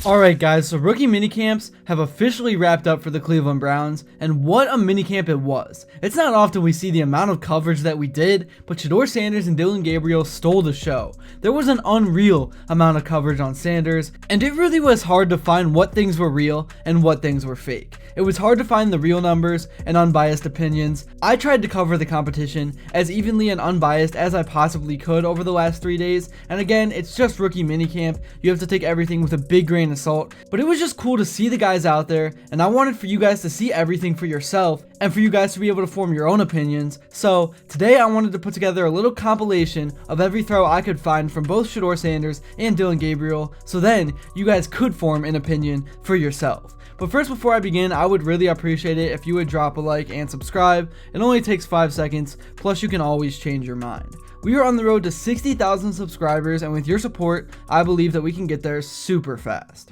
Alright guys, so rookie minicamps have officially wrapped up for the Cleveland Browns, and what a minicamp it was. It's not often we see the amount of coverage that we did, but SHEDEUR Sanders and Dillon Gabriel stole the show. There was an unreal amount of coverage on Sanders, and it really was hard to find what things were real and what things were fake. It was hard to find the real numbers and unbiased opinions. I tried to cover the competition as evenly and unbiased as I possibly could over the last 3 days, and again, it's just rookie minicamp. You have to take everything with a big grain of salt, but it was just cool to see the guys out there, and I wanted for you guys to see everything for yourself and for you guys to be able to form your own opinions. So today I wanted to put together a little compilation of every throw I could find from both SHEDEUR Sanders and Dillon Gabriel, so then you guys could form an opinion for yourself. But first, before I begin, I would really appreciate it if you would drop a like and subscribe. It only takes 5 seconds, plus you can always change your mind. We are on the road to 60,000 subscribers, and with your support, I believe that we can get there super fast.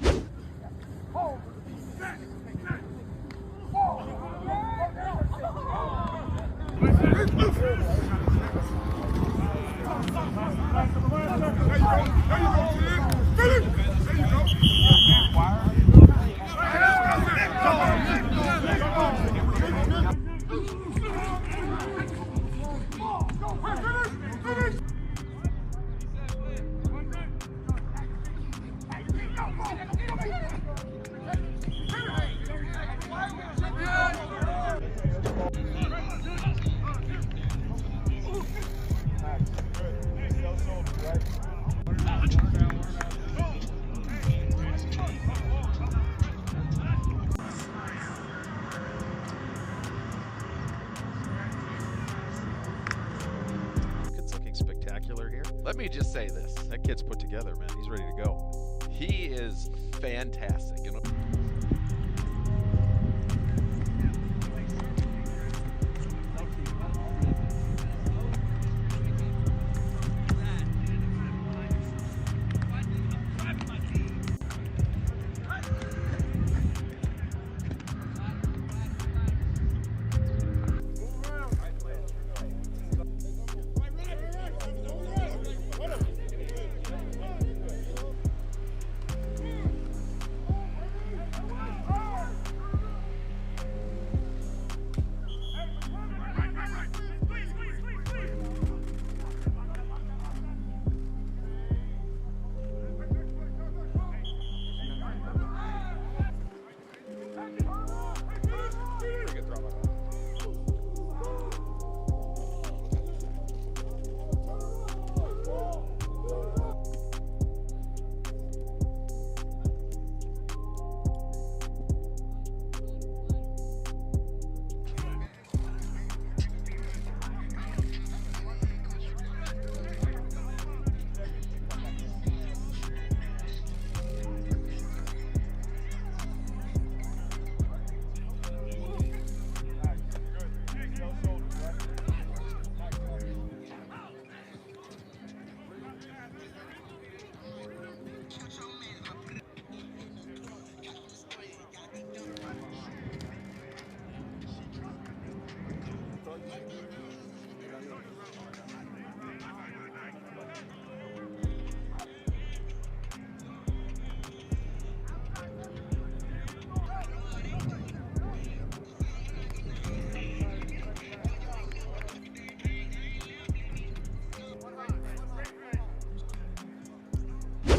Spectacular here. Let me just say this. That kid's put together, man. He's ready to go. He is fantastic. You know?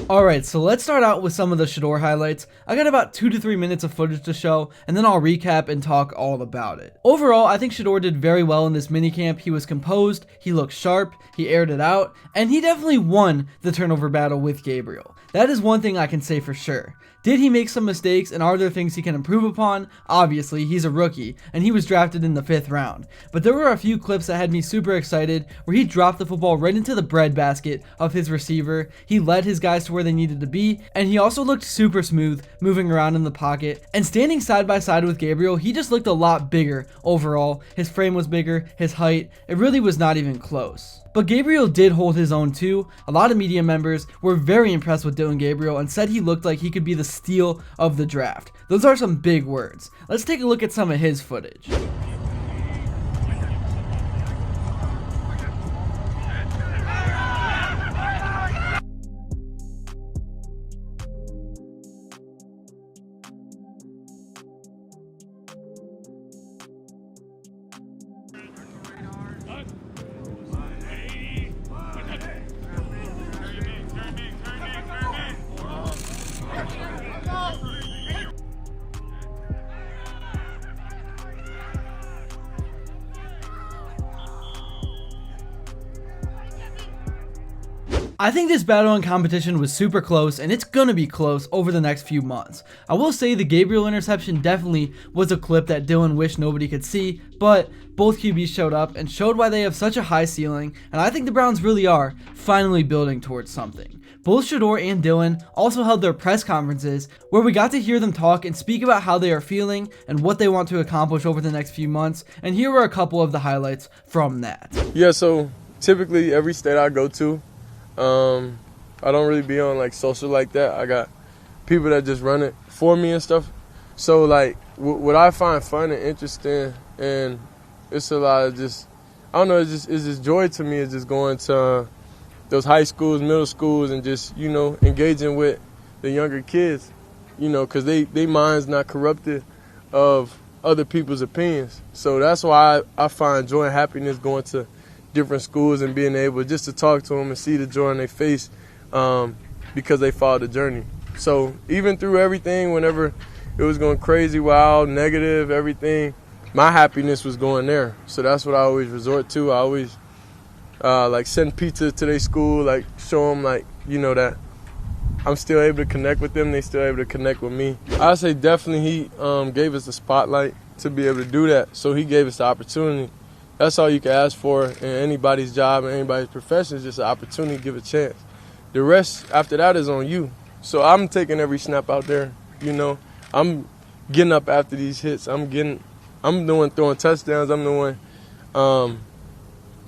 Alright, so let's start out with some of the SHEDEUR highlights. I got about 2 to 3 minutes of footage to show, and then I'll recap and talk all about it. Overall, I think SHEDEUR did very well in this minicamp. He was composed, he looked sharp, he aired it out, and he definitely won the turnover battle with Gabriel. That is one thing I can say for sure. Did he make some mistakes, and are there things he can improve upon? Obviously, he's a rookie, and he was drafted in the 5th round. But there were a few clips that had me super excited, where he dropped the football right into the breadbasket of his receiver. He led his guys to where they needed to be, and he also looked super smooth moving around in the pocket. And standing side by side with Gabriel, he just looked a lot bigger overall. His frame was bigger, his height, it really was not even close. But Gabriel did hold his own too. A lot of media members were very impressed with Dillon Gabriel and said he looked like he could be the steal of the draft. Those are some big words. Let's take a look at some of his footage. I think this battle and competition was super close, and it's gonna be close over the next few months. I will say the Gabriel interception definitely was a clip that Dillon wished nobody could see, but both QBs showed up and showed why they have such a high ceiling, and I think the Browns really are finally building towards something. Both SHEDEUR and Dillon also held their press conferences where we got to hear them talk and speak about how they are feeling and what they want to accomplish over the next few months, and here were a couple of the highlights from that. Yeah, so typically every state I go to, I don't really be on like social like that. I got people that just run it for me and stuff. So like what I find fun and interesting, and it's a lot of just, I don't know, it's just joy to me. It's just going to those high schools, middle schools, and just, you know, engaging with the younger kids, you know, because they minds not corrupted of other people's opinions. So that's why I find joy and happiness going to different schools and being able just to talk to them and see the joy on their face, because they followed the journey. So even through everything, whenever it was going crazy, wild, negative, everything, my happiness was going there. So that's what I always resort to. I always like send pizza to their school, like show them, like, you know, that I'm still able to connect with them. They still able to connect with me. I say definitely he gave us the spotlight to be able to do that. So he gave us the opportunity. That's all you can ask for in anybody's job and anybody's profession, is just an opportunity to give a chance. The rest after that is on you. So I'm taking every snap out there, you know. I'm getting up after these hits. I'm doing throwing touchdowns. I'm doing,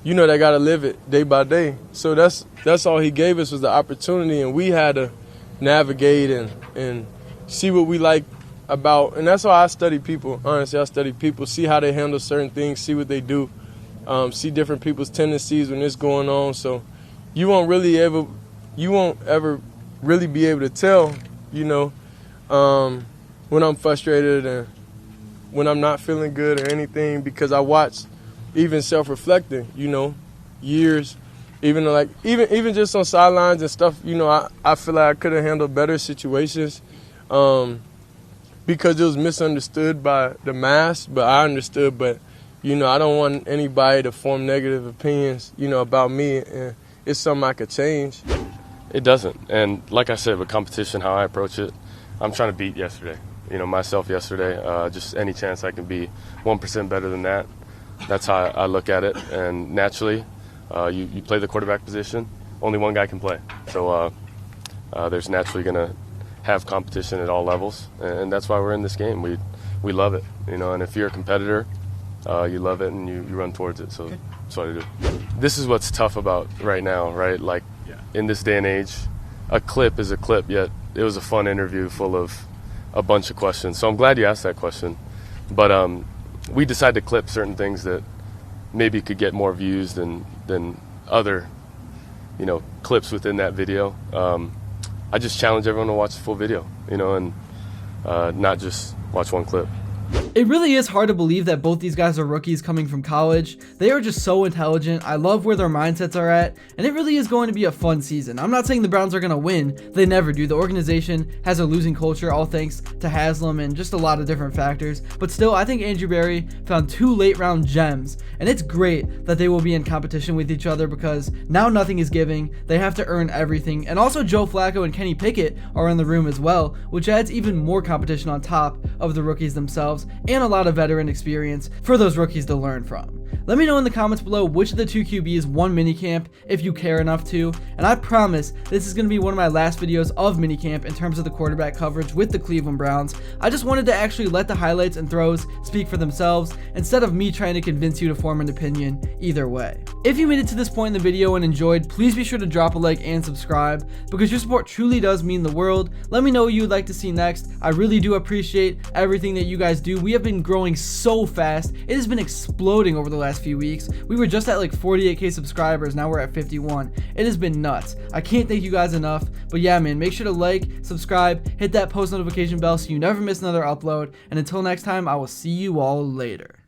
you know, they got to live it day by day. So that's all he gave us, was the opportunity, and we had to navigate and see what we like about. And that's why I study people. Honestly, I study people, see how they handle certain things, see what they do, see different people's tendencies when it's going on. So you won't ever really be able to tell, you know, when I'm frustrated and when I'm not feeling good or anything, because I watch, even self-reflecting, you know, years, even just on sidelines and stuff, you know, I feel like I could have handled better situations, because it was misunderstood by the mass, but I understood. But, you know, I don't want anybody to form negative opinions, you know, about me, and it's something I could change. It doesn't. And like I said, with competition, how I approach it, I'm trying to beat yesterday, you know, myself yesterday. Just any chance I can be 1% better than that. That's how I look at it. And naturally, you play the quarterback position, only one guy can play. So there's naturally going to have competition at all levels, and that's why we're in this game. We love it, you know, and if you're a competitor, you love it and you run towards it. So that's what I do. This is what's tough about right now, right? Like, in this day and age, a clip is a clip, yet it was a fun interview full of a bunch of questions. So I'm glad you asked that question. But we decided to clip certain things that maybe could get more views than other, you know, clips within that video. I just challenge everyone to watch the full video, you know, and not just watch one clip. It really is hard to believe that both these guys are rookies coming from college. They are just so intelligent. I love where their mindsets are at, and it really is going to be a fun season. I'm not saying the Browns are going to win. They never do. The organization has a losing culture, all thanks to Haslam and just a lot of different factors. But still, I think Andrew Berry found 2 late-round gems, and it's great that they will be in competition with each other, because now nothing is giving. They have to earn everything. And also Joe Flacco and Kenny Pickett are in the room as well, which adds even more competition on top of the rookies themselves, and a lot of veteran experience for those rookies to learn from. Let me know in the comments below which of the 2 QBs won minicamp, if you care enough to, and I promise this is going to be one of my last videos of minicamp in terms of the quarterback coverage with the Cleveland Browns. I just wanted to actually let the highlights and throws speak for themselves, instead of me trying to convince you to form an opinion either way. If you made it to this point in the video and enjoyed, please be sure to drop a like and subscribe, because your support truly does mean the world. Let me know what you would like to see next. I really do appreciate everything that you guys do. We have been growing so fast. It has been exploding over the last few weeks. We were just at like 48k subscribers. Now we're at 51. It has been nuts. I can't thank you guys enough. But yeah, man, make sure to like, subscribe, hit that post notification bell so you never miss another upload. And until next time, I will see you all later.